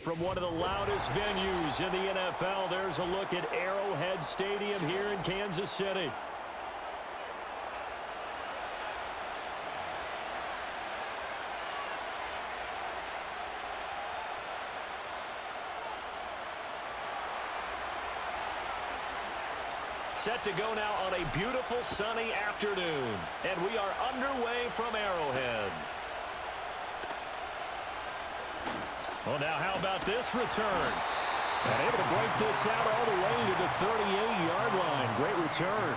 From one of the loudest venues in the NFL, there's a look at Arrowhead Stadium here in Kansas City. Set to go now on a beautiful sunny afternoon. And we are underway from Arrowhead. Well, now how about this return? And able to break this out all the way to the 38-yard line. Great return.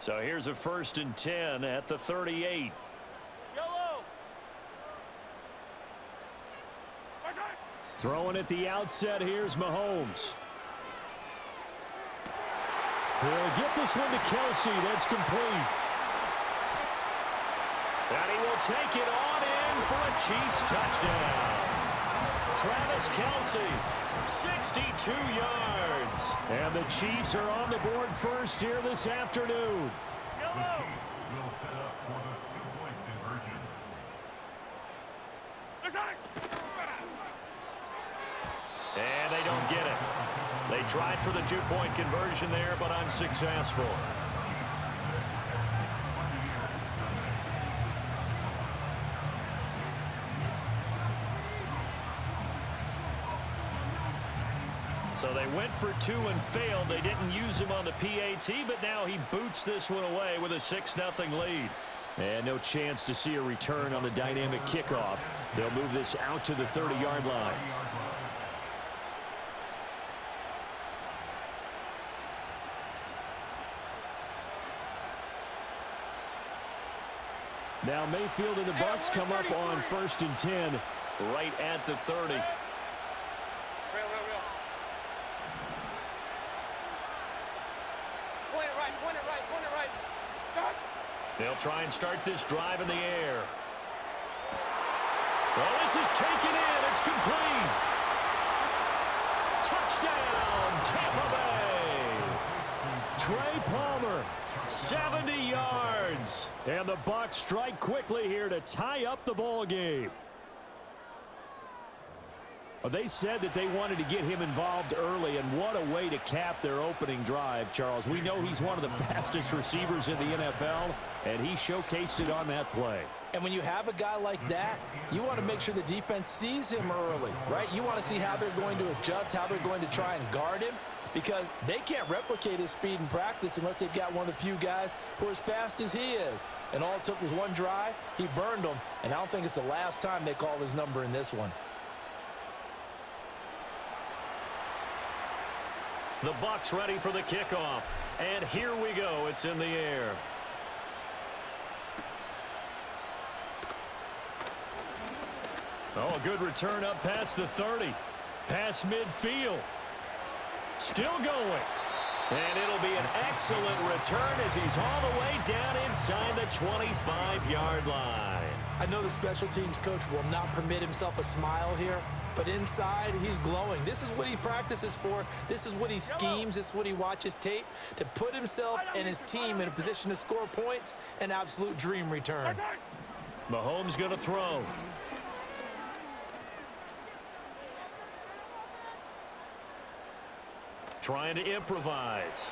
So here's a 1st and 10 at the 38. Yellow. Throwing at the outset, here's Mahomes. He'll get this one to Kelsey. That's complete. And he will take it on in for a Chiefs touchdown. Travis Kelsey, 62 yards. And the Chiefs are on the board first here this afternoon. The Chiefs will set up for the two-point conversion. And they don't get it. They tried for the two-point conversion there, but unsuccessful. So they went for two and failed. They didn't use him on the PAT, but now he boots this one away with a 6-0 lead. And no chance to see a return on the dynamic kickoff. They'll move this out to the 30-yard line. Now Mayfield and the Bucs come up on 1st and 10 right at the 30. They'll try and start this drive in the air. Well, this is taken in. It's complete. Touchdown, Tampa Bay. Trey Palmer, 70 yards. And the Bucs strike quickly here to tie up the ball game. Well, they said that they wanted to get him involved early, and what a way to cap their opening drive, Charles. We know he's one of the fastest receivers in the NFL, and he showcased it on that play. And when you have a guy like that, you want to make sure the defense sees him early, right? You want to see how they're going to adjust, how they're going to try and guard him, because they can't replicate his speed in practice unless they've got one of the few guys who are as fast as he is. And all it took was one drive. He burned them, and I don't think it's the last time they call his number in this one. The Bucs ready for the kickoff. And here we go. It's in the air. Oh, a good return up past the 30. Past midfield. Still going. And it'll be an excellent return as he's all the way down inside the 25-yard line. I know the special teams coach will not permit himself a smile here, but inside, he's glowing. This is what he practices for. This is what he schemes. This is what he watches tape to put himself and his team in a position to score points. An absolute dream return. Mahomes going to throw. Trying to improvise.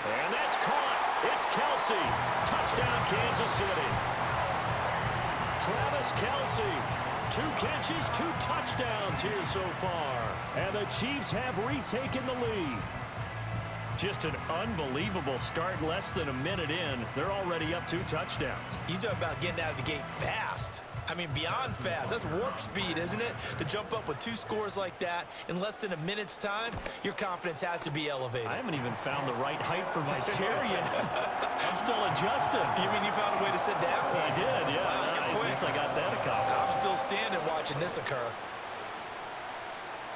And that's caught. It's Kelsey. Touchdown, Kansas City. Travis Kelsey. 2 catches, 2 touchdowns here so far. And the Chiefs have retaken the lead. Just an unbelievable start. Less than a minute in, they're already up 2 touchdowns. You talk about getting out of the gate fast. I mean, beyond fast. That's warp speed, isn't it? To jump up with 2 scores like that in less than a minute's time, your confidence has to be elevated. I haven't even found the right height for my chair yet. I'm still adjusting. You mean you found a way to sit down? I did, yeah. Wow, At least I got that accomplished. I'm still standing watching this occur.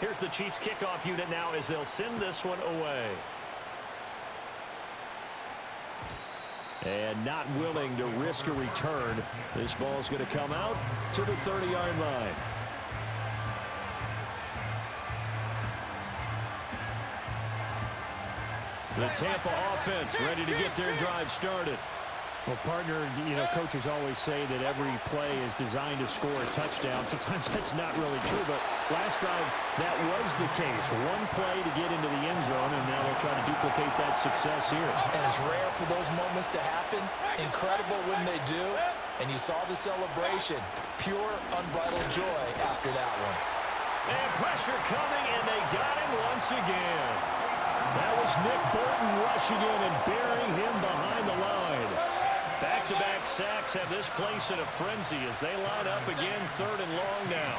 Here's the Chiefs kickoff unit now as they'll send this one away. And not willing to risk a return. This ball's going to come out to the 30-yard line. The Tampa offense ready to get their drive started. Well, partner, coaches always say that every play is designed to score a touchdown. Sometimes that's not really true, but last drive, that was the case. One play to get into the end zone, and now they'll try to duplicate that success here. And it's rare for those moments to happen. Incredible when they do. And you saw the celebration. Pure, unbridled joy after that one. And pressure coming, and they got him once again. That was Nick Bolton rushing in and burying him behind the line. Back-to-back sacks have this place in a frenzy as they line up again, 3rd and long now.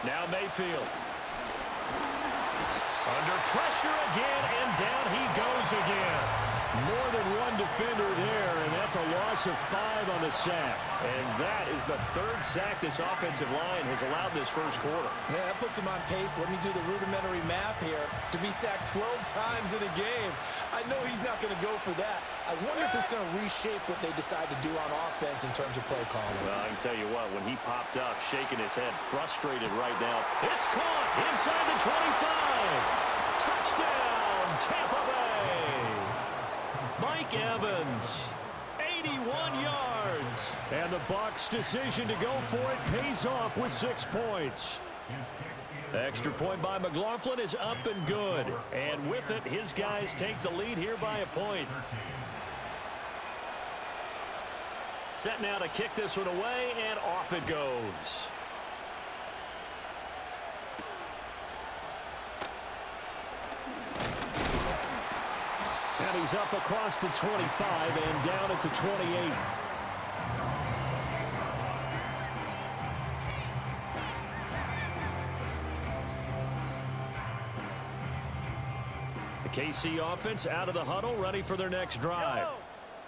Now Mayfield. Under pressure again, and down he goes again. More than one defender there, and that's a loss of 5 on the sack. And that is the 3rd sack this offensive line has allowed this first quarter. Yeah, that puts him on pace. Let me do the rudimentary math here. To be sacked 12 times in a game, I know he's not going to go for that. I wonder if it's going to reshape what they decide to do on offense in terms of play calling. Well, I can tell you what, when he popped up, shaking his head, frustrated right now. It's caught inside the 25. Touchdown, Tampa Bay. Mike Evans, 81 yards. And the Bucs' decision to go for it pays off with 6 points. Extra point by McLaughlin is up and good. And with it, his guys take the lead here by a point. Set now to kick this one away, and off it goes. And he's up across the 25 and down at the 28. The KC offense out of the huddle, ready for their next drive.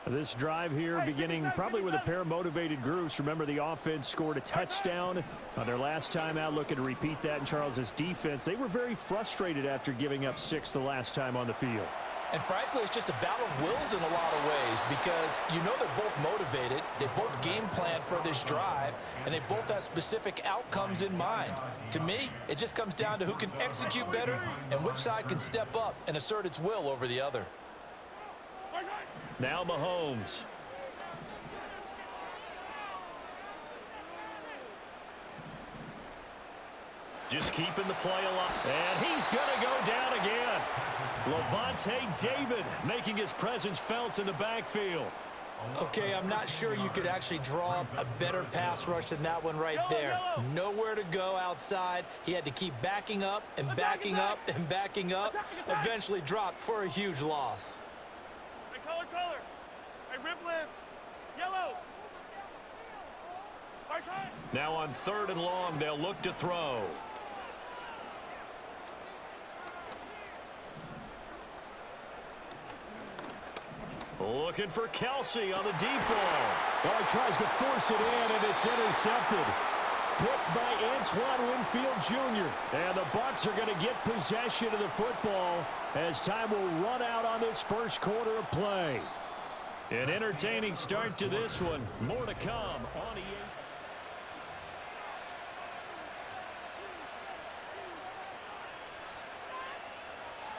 This drive here beginning probably with a pair of motivated groups. Remember, the offense scored a touchdown on their last time out. Looking to repeat that in Charles's defense. They were very frustrated after giving up 6 the last time on the field. And frankly, it's just a battle of wills in a lot of ways because you know they're both motivated. They both game plan for this drive, and they both have specific outcomes in mind. To me, it just comes down to who can execute better and which side can step up and assert its will over the other. Now Mahomes. Just keeping the play alive. And he's going to go down again. Lavonte David making his presence felt in the backfield. Okay, I'm not sure you could actually draw up a better pass rush than that one right there. Nowhere to go outside. He had to keep backing up and backing up and backing up. Eventually dropped for a huge loss. Hey, color. Hey, rip list. Yellow. Now on 3rd and long, they'll look to throw. Looking for Kelsey on the deep ball. Well, he tries to force it in, and it's intercepted. Picked by Antoine Winfield Jr. And the Bucs are going to get possession of the football as time will run out on this first quarter of play. An entertaining start to this one. More to come on EA.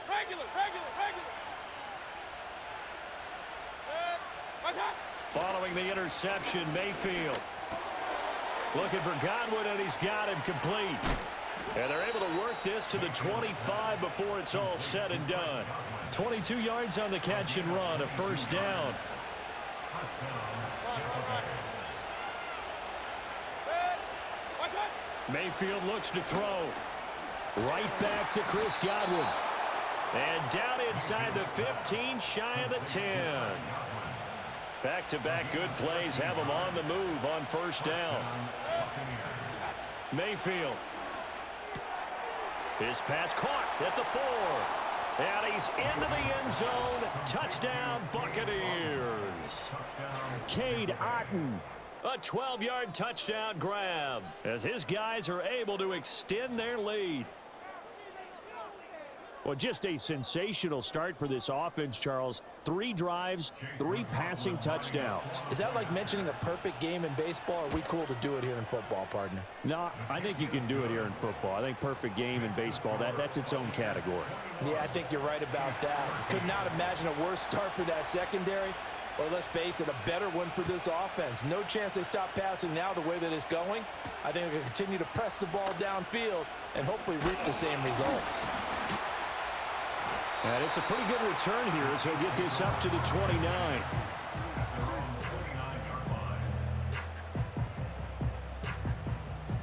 Regular. Following the interception, Mayfield. Looking for Godwin, and he's got him complete. And they're able to work this to the 25 before it's all said and done. 22 yards on the catch and run, a first down. Mayfield looks to throw. Right back to Chris Godwin. And down inside the 15, shy of the 10. Back-to-back good plays have him on the move on first down. Mayfield. His pass caught at the 4. And he's into the end zone. Touchdown, Buccaneers. Cade Otton A 12-yard touchdown grab as his guys are able to extend their lead. Well, just a sensational start for this offense, Charles. 3 drives, 3 passing touchdowns. Is that like mentioning a perfect game in baseball, or are we cool to do it here in football, partner? No, I think you can do it here in football. I think perfect game in baseball, that's its own category. Yeah, I think you're right about that. Could not imagine a worse start for that secondary. Or let's face it, a better one for this offense. No chance they stop passing now the way that it's going. I think they're going to continue to press the ball downfield and hopefully reap the same results. And it's a pretty good return here as he'll get this up to the 29.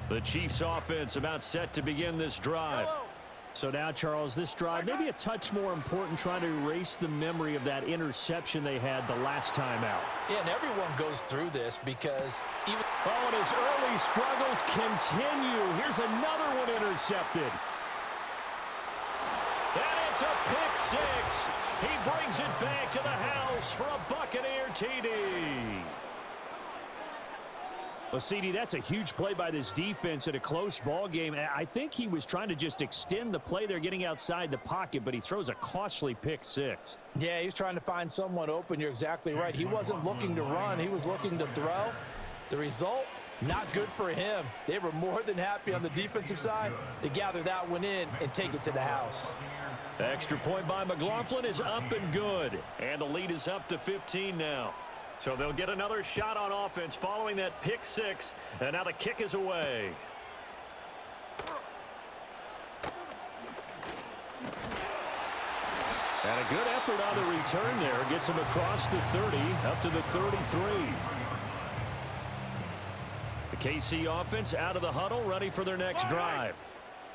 The Chiefs offense about set to begin this drive. So now, Charles, this drive maybe a touch more important, trying to erase the memory of that interception they had the last time out. Yeah, and everyone goes through this because even... Oh, and his early struggles continue. Here's another one intercepted. And it's a pick six. He brings it back to the house for a Buccaneer TD. Well, CD, that's a huge play by this defense in a close ball game. I think he was trying to just extend the play. They're getting outside the pocket, but he throws a costly pick six. Yeah, he's trying to find someone open. You're exactly right. He wasn't looking to run. He was looking to throw. The result, not good for him. They were more than happy on the defensive side to gather that one in and take it to the house. The extra point by McLaughlin is up and good. And the lead is up to 15 now. So they'll get another shot on offense following that pick six. And now the kick is away. And a good effort on the return there. Gets him across the 30, up to the 33. The KC offense out of the huddle, ready for their next drive.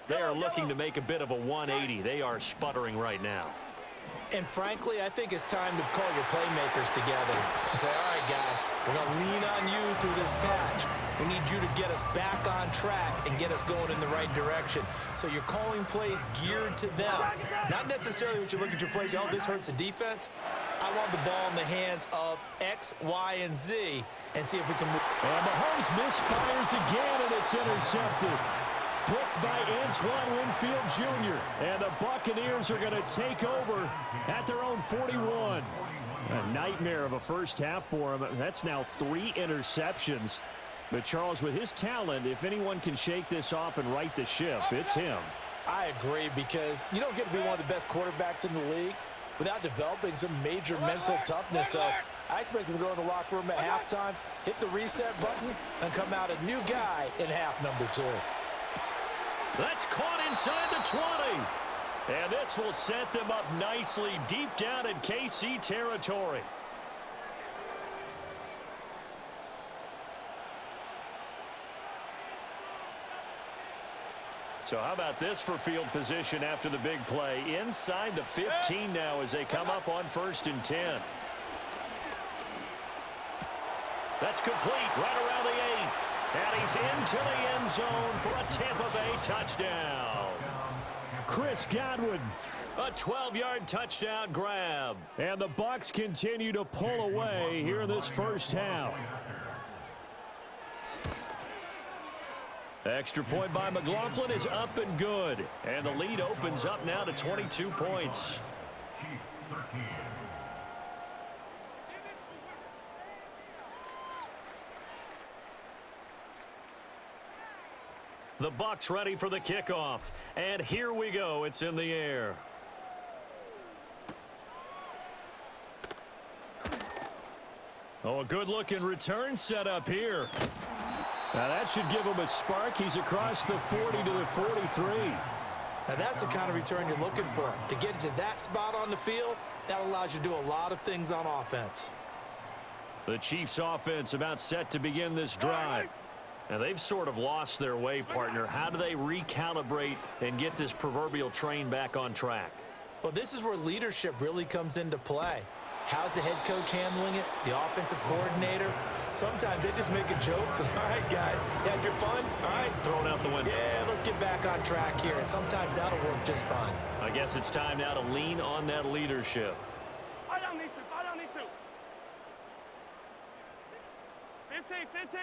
They are looking to make a bit of a 180. They are sputtering right now. And frankly, I think it's time to call your playmakers together and say, all right, guys, we're going to lean on you through this patch. We need you to get us back on track and get us going in the right direction. So you're calling plays geared to them. Not necessarily when you look at your plays, oh, this hurts the defense. I want the ball in the hands of X, Y, and Z and see if we can move. And Mahomes misfires again, and it's intercepted. Picked by Antoine Winfield Jr. And the Buccaneers are going to take over at their own 41. A nightmare of a first half for him. That's now 3 interceptions. But Charles, with his talent, if anyone can shake this off and right the ship, it's him. I agree, because you don't get to be one of the best quarterbacks in the league without developing some major mental toughness. So I expect him to go in the locker room at halftime, hit the reset button, and come out a new guy in half number 2. That's caught inside the 20. And this will set them up nicely deep down in KC territory. So how about this for field position after the big play? Inside the 15 now as they come up on 1st and 10. That's complete right around the 8. And he's into the end zone for a Tampa Bay touchdown. Chris Godwin. A 12-yard touchdown grab. And the Bucs continue to pull away here in this first half. Extra point by McLaughlin is up and good. And the lead opens up now to 22 points. The Bucs ready for the kickoff. And here we go. It's in the air. Oh, a good-looking return set up here. Now that should give him a spark. He's across the 40 to the 43. Now that's the kind of return you're looking for. To get to that spot on the field, that allows you to do a lot of things on offense. The Chiefs offense about set to begin this drive. Now, they've sort of lost their way, partner. How do they recalibrate and get this proverbial train back on track? Well, this is where leadership really comes into play. How's the head coach handling it? The offensive coordinator? Sometimes they just make a joke. All right, guys, you had your fun? All right. Throw it out the window. Yeah, let's get back on track here. And sometimes that'll work just fine. I guess it's time now to lean on that leadership. Fire down these two. Fire down these two. 15, 15,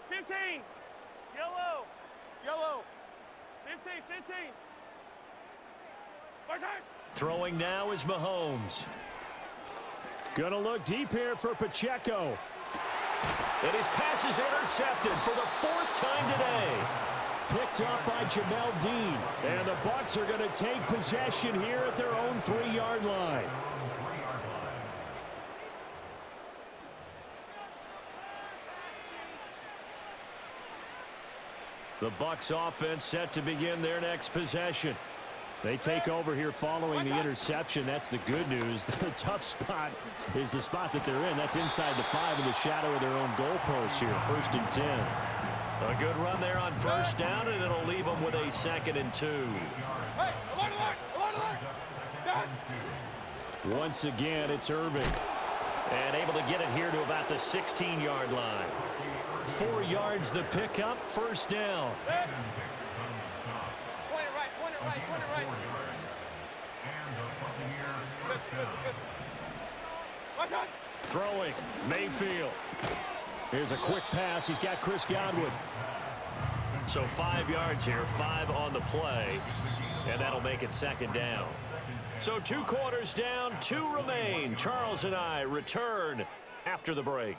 15. Yellow, yellow. 15, 15. My time. Throwing now is Mahomes. Gonna look deep here for Pacheco. And his pass is intercepted for the 4th time today. Picked up by Jamel Dean. And the Bucs are going to take possession here at their own 3-yard line. The Bucs offense set to begin their next possession. They take over here following the interception. That's the good news. The tough spot is the spot that they're in. That's inside the 5 in the shadow of their own goalpost here. 1st and 10. A good run there on 1st down, and it'll leave them with a 2nd and 2. Hey, along the line. Once again, it's Irving. And able to get it here to about the 16-yard line. 4 yards the pickup, 1st down. Point it right, point it right, point it right. My time. Throwing, Mayfield. Here's a quick pass. He's got Chris Godwin. So 5 yards here, 5 on the play, and that'll make it 2nd down. So 2 quarters down, 2 remain. Charles and I return after the break.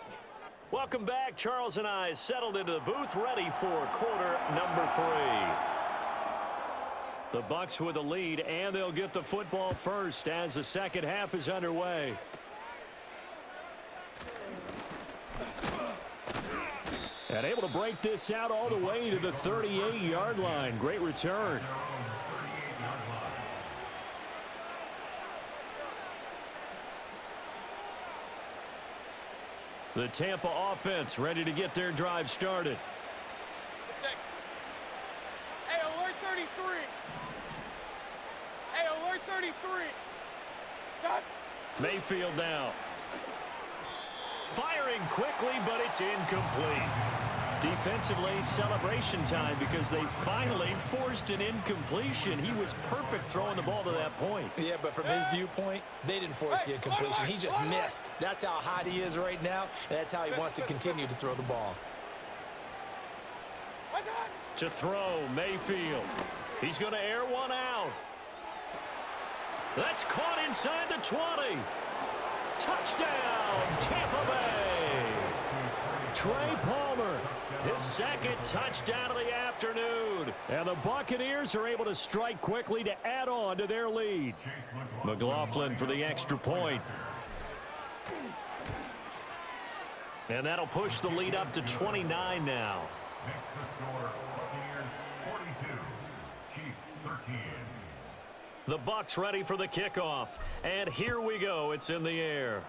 Welcome back. Charles and I settled into the booth, ready for quarter number 3. The Bucs with the lead, and they'll get the football first as the second half is underway. And able to break this out all the way to the 38-yard line. Great return. The Tampa offense ready to get their drive started. Hey, alert 33. Hey, alert 33. Got. Mayfield now. Firing quickly, but it's incomplete. Defensively, celebration time because they finally forced an incompletion. He was perfect throwing the ball to that point. Yeah, but from his viewpoint, they didn't force the incompletion. He just missed. That's how hot he is right now, and that's how he wants to continue to throw the ball. To throw, Mayfield. He's going to air one out. That's caught inside the 20. Touchdown, Tampa Bay. Trey Palmer. His 2nd touchdown of the afternoon. And the Buccaneers are able to strike quickly to add on to their lead. McLaughlin for the extra point. And that'll push the lead up to 29 now. Next the score, Buccaneers 42, Chiefs 13. The Bucs ready for the kickoff. And here we go. It's in the air.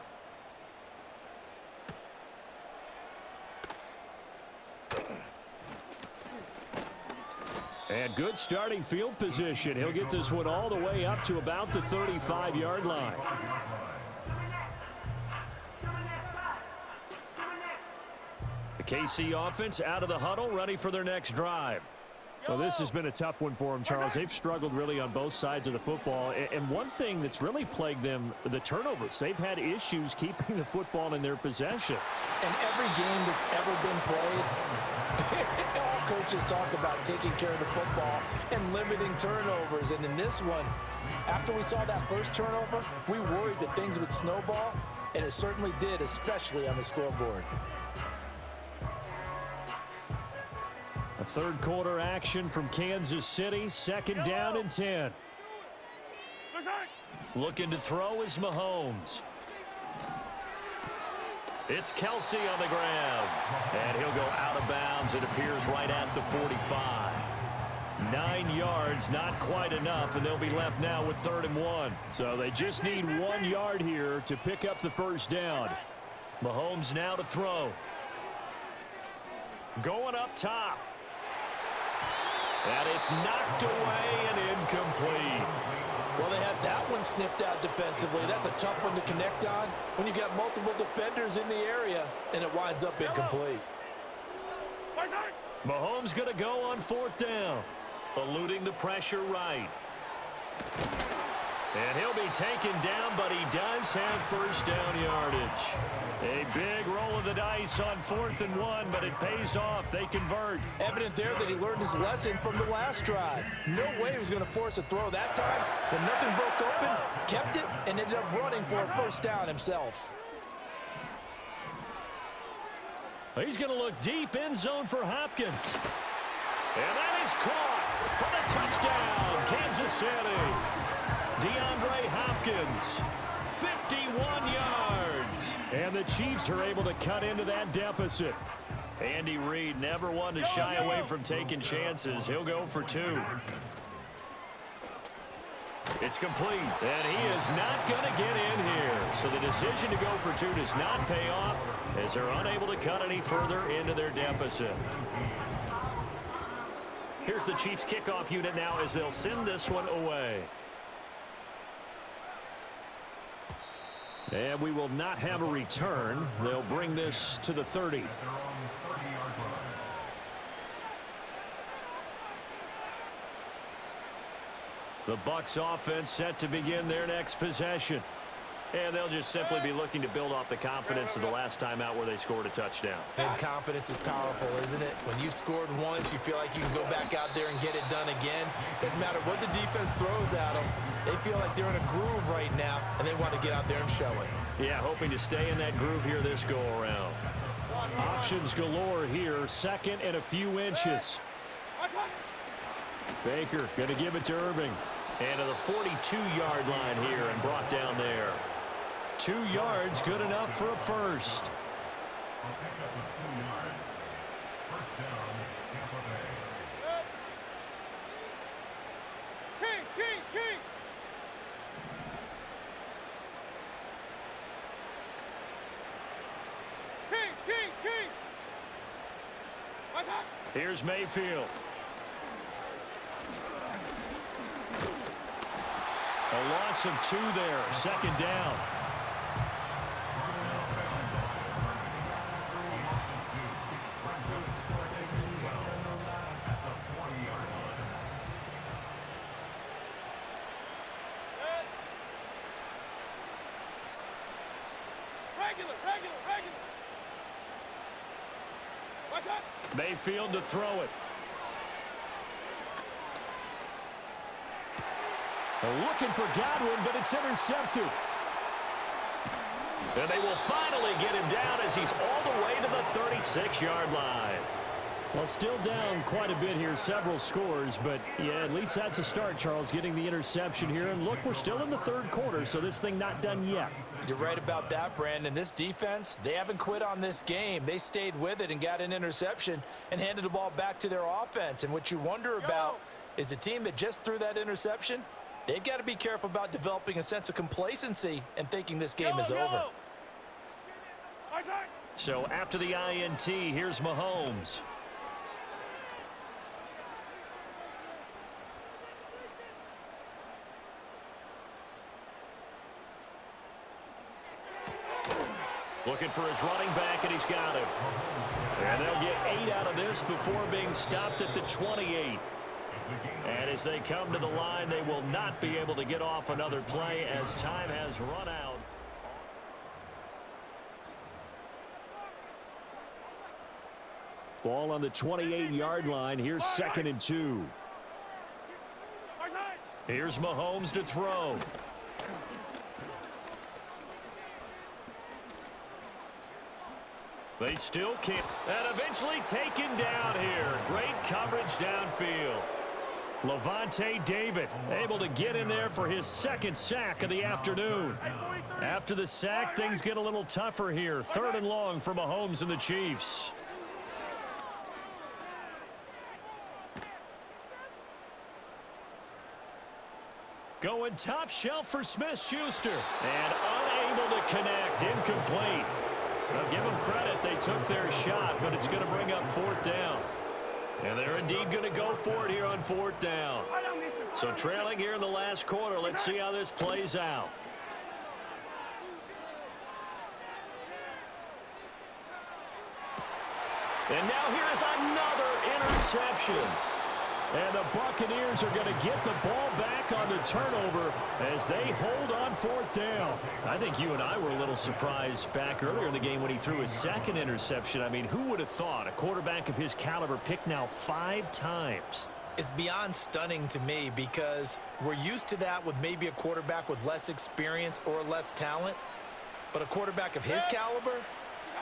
And good starting field position. He'll get this one all the way up to about the 35-yard line. The KC offense out of the huddle, ready for their next drive. Well, this has been a tough one for them, Charles. They've struggled really on both sides of the football. And one thing that's really plagued them, the turnovers. They've had issues keeping the football in their possession. And every game that's ever been played, all coaches talk about taking care of the football and limiting turnovers. And in this one, after we saw that first turnover, we worried that things would snowball, and it certainly did, especially on the scoreboard. A third quarter action from Kansas City, 2nd down and 10. Looking to throw is Mahomes. It's Kelsey on the ground. And he'll go out of bounds. It appears right at the 45. 9 yards, not quite enough, and they'll be left now with 3rd and 1. So they just need 1 yard here to pick up the first down. Mahomes now to throw. Going up top. And it's knocked away and incomplete. Well, they had that one snipped out defensively. That's a tough one to connect on when you've got multiple defenders in the area, and it winds up incomplete. Mahomes going to go on 4th down. Eluding the pressure right. And he'll be taken down, but he does have first down yardage. A big roll of the dice on 4th and 1, but it pays off. They convert. Evident there that he learned his lesson from the last drive. No way he was going to force a throw that time. When nothing broke open, kept it, and ended up running for a first down himself. He's going to look deep end zone for Hopkins. And that is caught for the touchdown, Kansas City. DeAndre Hopkins, 51 yards. And the Chiefs are able to cut into that deficit. Andy Reid, never one to shy away from taking chances. He'll go for 2. It's complete, and he is not going to get in here. So the decision to go for 2 does not pay off as they're unable to cut any further into their deficit. Here's the Chiefs kickoff unit now as they'll send this one away. And we will not have a return. They'll bring this to the 30. The Bucs offense set to begin their next possession. And they'll just simply be looking to build off the confidence of the last time out where they scored a touchdown. And confidence is powerful, isn't it? When you've scored once, you feel like you can go back out there and get it done again. Doesn't matter what the defense throws at them. They feel like they're in a groove right now, and they want to get out there and show it. Yeah, hoping to stay in that groove here this go-around. Options galore here. 2nd and a few inches. Baker going to give it to Irving. And to the 42-yard line here and brought down there. 2 yards, good enough for a first. Here's Mayfield. A loss of 2 there, 2nd down. Mayfield to throw it. Looking for Godwin, but it's intercepted. And they will finally get him down as he's all the way to the 36-yard line. Well, still down quite a bit here, several scores, but yeah, at least that's a start, Charles, getting the interception here. And look, we're still in the 3rd quarter, so this thing not done yet. You're right about that, Brandon. This defense, they haven't quit on this game. They stayed with it and got an interception and handed the ball back to their offense. And what you wonder about is the team that just threw that interception, they've got to be careful about developing a sense of complacency and thinking this game is over. So after the INT, here's Mahomes. Looking for his running back, and he's got him. And they'll get 8 out of this before being stopped at the 28. And as they come to the line, they will not be able to get off another play as time has run out. Ball on the 28-yard line. Here's 2nd and 2. Here's Mahomes to throw. They still can't. And eventually taken down here. Great coverage downfield. Levante David able to get in there for his 2nd sack of the afternoon. After the sack, things get a little tougher here. 3rd and long for Mahomes and the Chiefs. Going top shelf for Smith-Schuster. And unable to connect. Incomplete. Well, give them credit. They took their shot, but it's going to bring up 4th down. And they're indeed going to go for it here on 4th down. So trailing here in the last quarter. Let's see how this plays out. And now here is another interception. And the Buccaneers are going to get the ball back on the turnover as they hold on 4th down. I think you and I were a little surprised back earlier in the game when he threw his second interception. I mean, who would have thought a quarterback of his caliber picked now 5 times? It's beyond stunning to me because we're used to that with maybe a quarterback with less experience or less talent. But a quarterback of his caliber,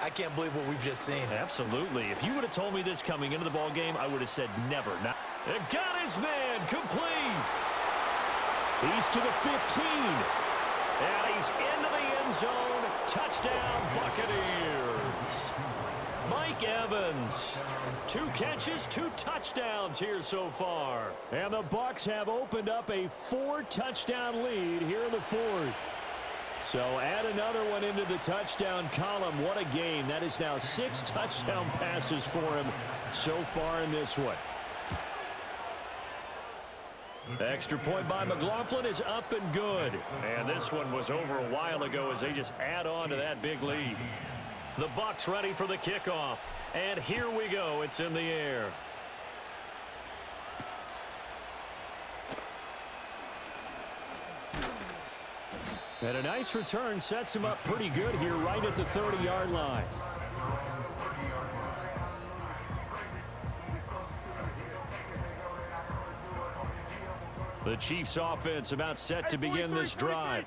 I can't believe what we've just seen. Absolutely. If you would have told me this coming into the ball game, I would have said never. Now, it got his man complete. He's to the 15. And he's into the end zone. Touchdown, Buccaneers. Mike Evans. 2 catches, 2 touchdowns here so far. And the Bucs have opened up a 4-touchdown lead here in the 4th. So add another one into the touchdown column. What a game. That is now 6 touchdown passes for him so far in this one. Extra point by McLaughlin is up and good. And this one was over a while ago as they just add on to that big lead. The Bucs ready for the kickoff. And here we go. It's in the air. And a nice return sets him up pretty good here right at the 30-yard line. The Chiefs offense about set to begin this drive.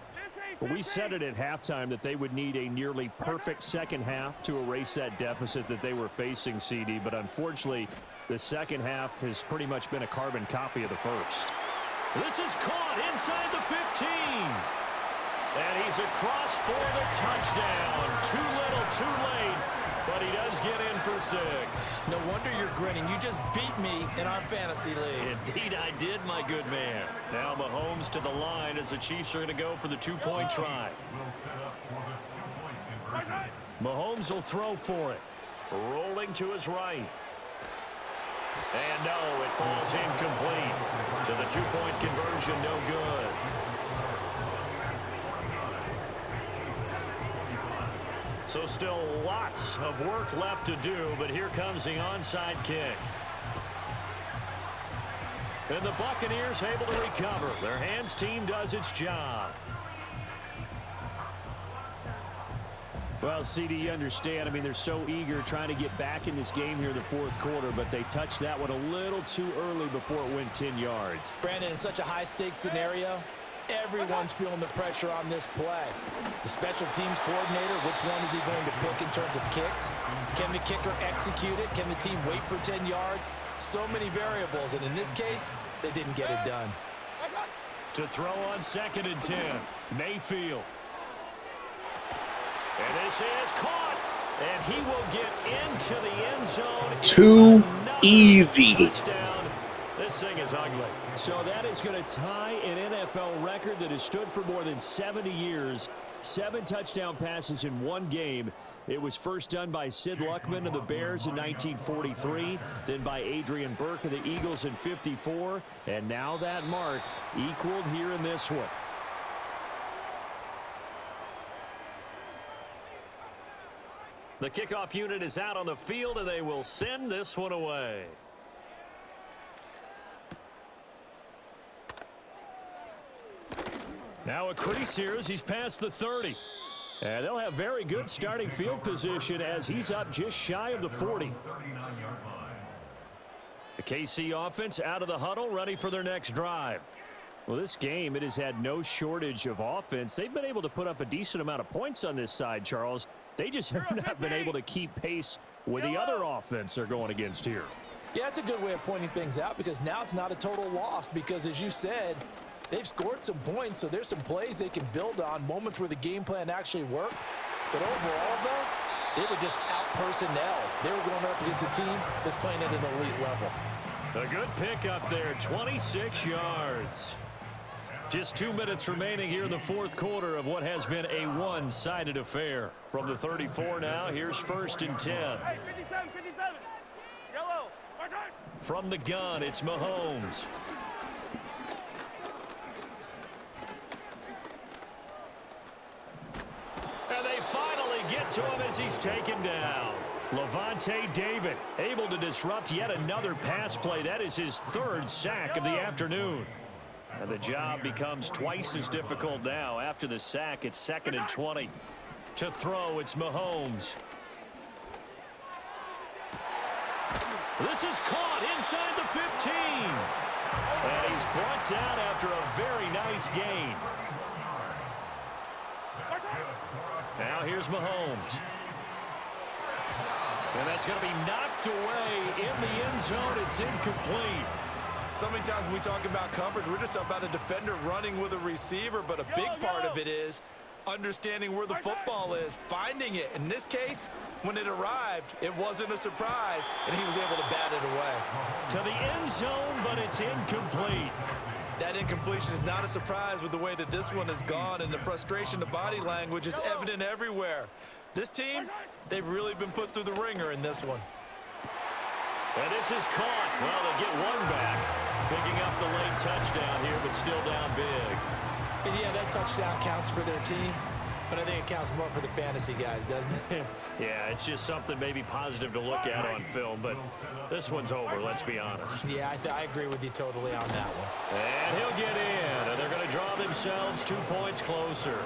Well, we said it at halftime that they would need a nearly perfect second half to erase that deficit that they were facing, CD. But unfortunately, the second half has pretty much been a carbon copy of the first. This is caught inside the 15. And he's across for the touchdown. Too little, too late. But he does get in for 6. No wonder you're grinning. You just beat me in our fantasy league. Indeed I did, my good man. Now Mahomes to the line as the Chiefs are going to go for the 2-point try. Mahomes will throw for it. Rolling to his right. And no, it falls incomplete. So the 2-point conversion no good. So still lots of work left to do, but here comes the onside kick. And the Buccaneers able to recover. Their hands team does its job. Well, CD, you understand. I mean, they're so eager trying to get back in this game here in the 4th quarter, but they touched that one a little too early before it went 10 yards. Brandon, in such a high-stakes scenario, everyone's feeling the pressure on this play. The special teams coordinator, which one is he going to pick in terms of kicks? Can the kicker execute it? Can the team wait for 10 yards? So many variables, and in this case, they didn't get it done. To throw on 2nd and 10, Mayfield. And this is caught, and he will get into the end zone. Too easy. Touchdown. This thing is ugly. So that is going to tie an NFL record that has stood for more than 70 years. 7 touchdown passes in one game. It was first done by Sid Luckman of the Bears in 1943, then by Adrian Burke of the Eagles in 54, and now that mark equaled here in this one. The kickoff unit is out on the field, and they will send this one away. Now a crease here as he's past the 30. And they'll have very good starting field position as he's up just shy of the 40. The KC offense out of the huddle, ready for their next drive. Well, this game, it has had no shortage of offense. They've been able to put up a decent amount of points on this side, Charles. They just have not been able to keep pace with the other offense they're going against here. Yeah, that's a good way of pointing things out because now it's not a total loss because, as you said, they've scored some points, so there's some plays they can build on, moments where the game plan actually worked. But overall, though, they were just out-personnel. They were going up against a team that's playing at an elite level. A good pickup there, 26 yards. Just 2 minutes remaining here in the 4th quarter of what has been a one-sided affair. From the 34 now, here's 1st and 10. Hey, 57, 57. Yellow. Our turn. From the gun, it's Mahomes. And they finally get to him as he's taken down. Levante David able to disrupt yet another pass play. That is his 3rd sack of the afternoon. And the job becomes twice as difficult now. After the sack, it's 2nd and 20. To throw, it's Mahomes. This is caught inside the 15. And he's brought down after a very nice gain. Now here's Mahomes. And that's going to be knocked away in the end zone. It's incomplete. So many times when we talk about coverage, we're just about a defender running with a receiver, but a big part of it is understanding where the football is, finding it. In this case, when it arrived, it wasn't a surprise, and he was able to bat it away. To the end zone, but it's incomplete. That incompletion is not a surprise with the way that this one has gone, and the frustration, the body language is evident everywhere. This team, they've really been put through the ringer in this one. And this is caught. Well, they get one back, picking up the late touchdown here, but still down big. And yeah, that touchdown counts for their team, but I think it counts more for the fantasy guys, doesn't it? Yeah, it's just something maybe positive to look at on film, but this one's over, let's be honest. Yeah, I agree with you totally on that one. And he'll get in, and they're going to draw themselves 2 points closer.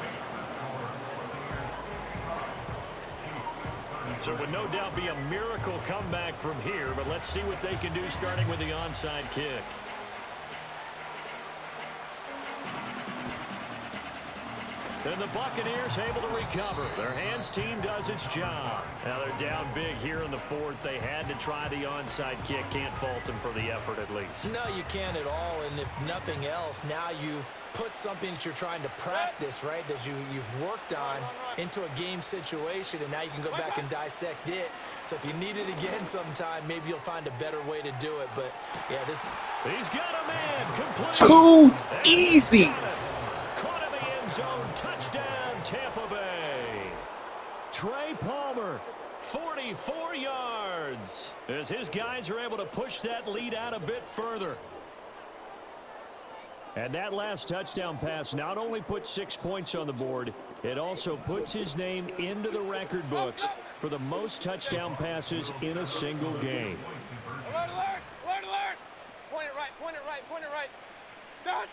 So it would no doubt be a miracle comeback from here, but let's see what they can do starting with the onside kick. And the Buccaneers able to recover. Their hands team does its job. Now they're down big here in the 4th. They had to try the onside kick. Can't fault them for the effort at least. No, you can't at all. And if nothing else, now you've put something that you're trying to practice, right, that you've worked on into a game situation, and now you can go back and dissect it. So if you need it again sometime, maybe you'll find a better way to do it. But, yeah, this... He's got a man complete. Too easy. Caught in the end zone. Touchdown, Tampa Bay. Trey Palmer, 44 yards. As his guys are able to push that lead out a bit further. And that last touchdown pass not only put 6 points on the board, it also puts his name into the record books for the most touchdown passes in a single game. Alert, alert, alert, alert. Point it right, point it right, point it right. Done.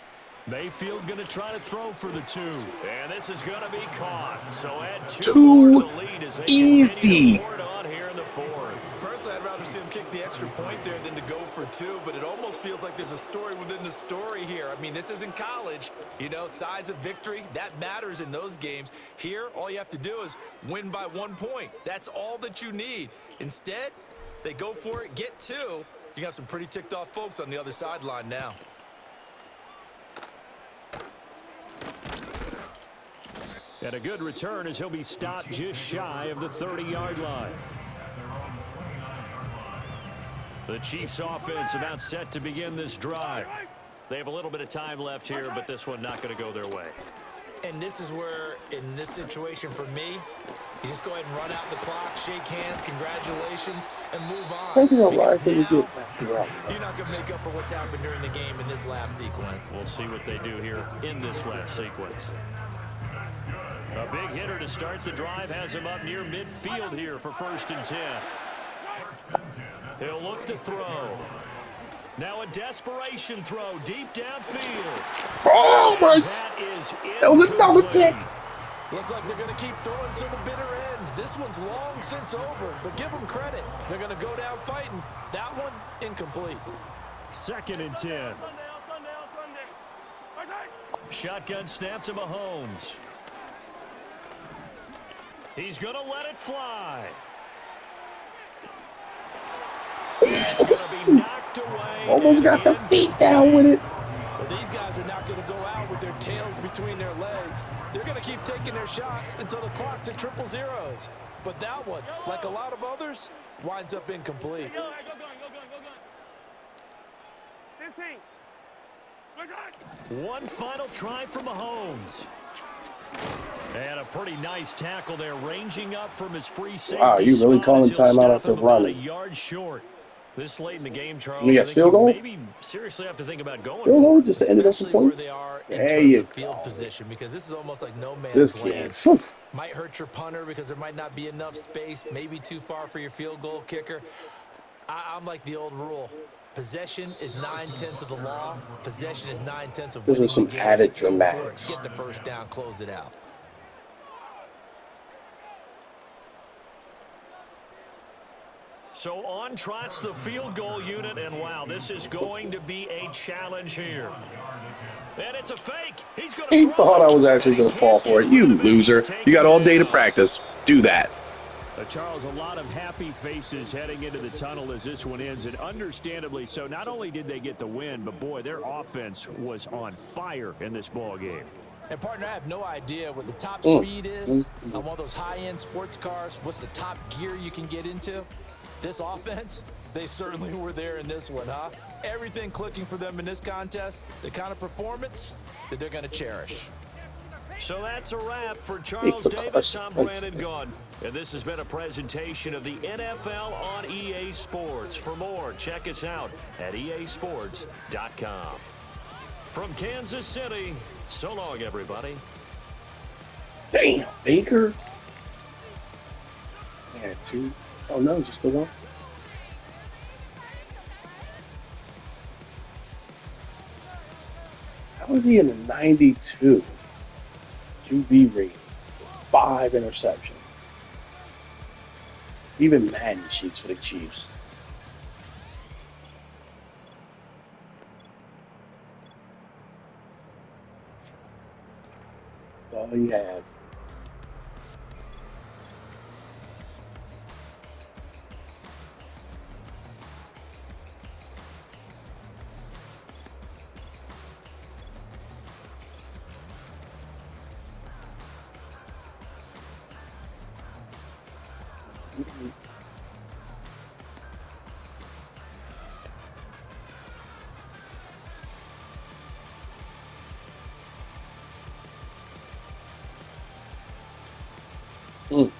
Mayfield going to try to throw for the 2. And this is going to be caught. So add 2 Too more to the lead as they easy. continue to pour it on here in the 4th. Personally, I'd rather see him kick the extra point there than to go for 2, but it almost feels like there's a story within the story here. I mean, this isn't college. You know, size of victory, that matters in those games. Here, all you have to do is win by 1 point. That's all that you need. Instead, they go for it, get 2. You got some pretty ticked off folks on the other sideline now. And a good return as he'll be stopped just shy of the 30-yard line. The Chiefs offense about set to begin this drive. They have a little bit of time left here, but this one not going to go their way. And this is where, in this situation for me, you just go ahead and run out the clock, shake hands, congratulations, and move on. Thank you, Because can you now, get back? you're not going to make up for what's happened during the game in this last sequence. We'll see what they do here in this last sequence. A big hitter to start the drive has him up near midfield here for 1st and 10. He'll look to throw. Now a desperation throw deep downfield. Oh my! That was another pick. Looks like they're going to keep throwing to the bitter end. This one's long since over, but give them credit. They're going to go down fighting. That one, incomplete. 2nd and 10. Sunday. Shotgun snap to Mahomes. He's going to let it fly. It's going to be knocked away. Almost got the feet down with it. But these guys are not going to go out with their tails between their legs. They're going to keep taking their shots until the clock's at 0-0. But that one, like a lot of others, winds up incomplete. Go going. 15. One final try for Mahomes. And a pretty nice tackle there, ranging up from his free safety. Wow, you really spot calling as he'll timeout stop after him about a running? yard short. This late in the game, Charles. You got I think field goal? maybe seriously have to think about going. Field for goal it. just to end it up some Especially where points. they are in There terms you of field go. position, because this is almost like no man's This land. kid. Phew. Might hurt your punter because there might not be enough space, maybe too far for your field goal kicker. I'm like the old rule. Possession is 9/10 of the law. Possession is 9/10 of This winning was some the game. added Go for it, dramatics. Get the first down, close it out. So on trots the field goal unit, and wow, this is going to be a challenge here. And it's a fake. He's going to He thought I was actually going to fall for it. You loser. You got all day to practice. Do that. Charles, a lot of happy faces heading into the tunnel as this one ends, and understandably so. Not only did they get the win, but boy, their offense was on fire in this ball game. And partner, I have no idea what the top speed is on one of those high-end sports cars. What's the top gear you can get into? This offense, they certainly were there in this one, huh? Everything clicking for them in this contest, the kind of performance that they're going to cherish. So that's a wrap for Charles Davis. I'm Brandon Gunn. And this has been a presentation of the NFL on EA Sports. For more, check us out at easports.com. From Kansas City, so long, everybody. Damn, Baker. Yeah, 2. Oh, no, just the 1. How is he in the 92? QB rating. 5 interception. Even Madden cheats for the Chiefs. That's all he had. Mm.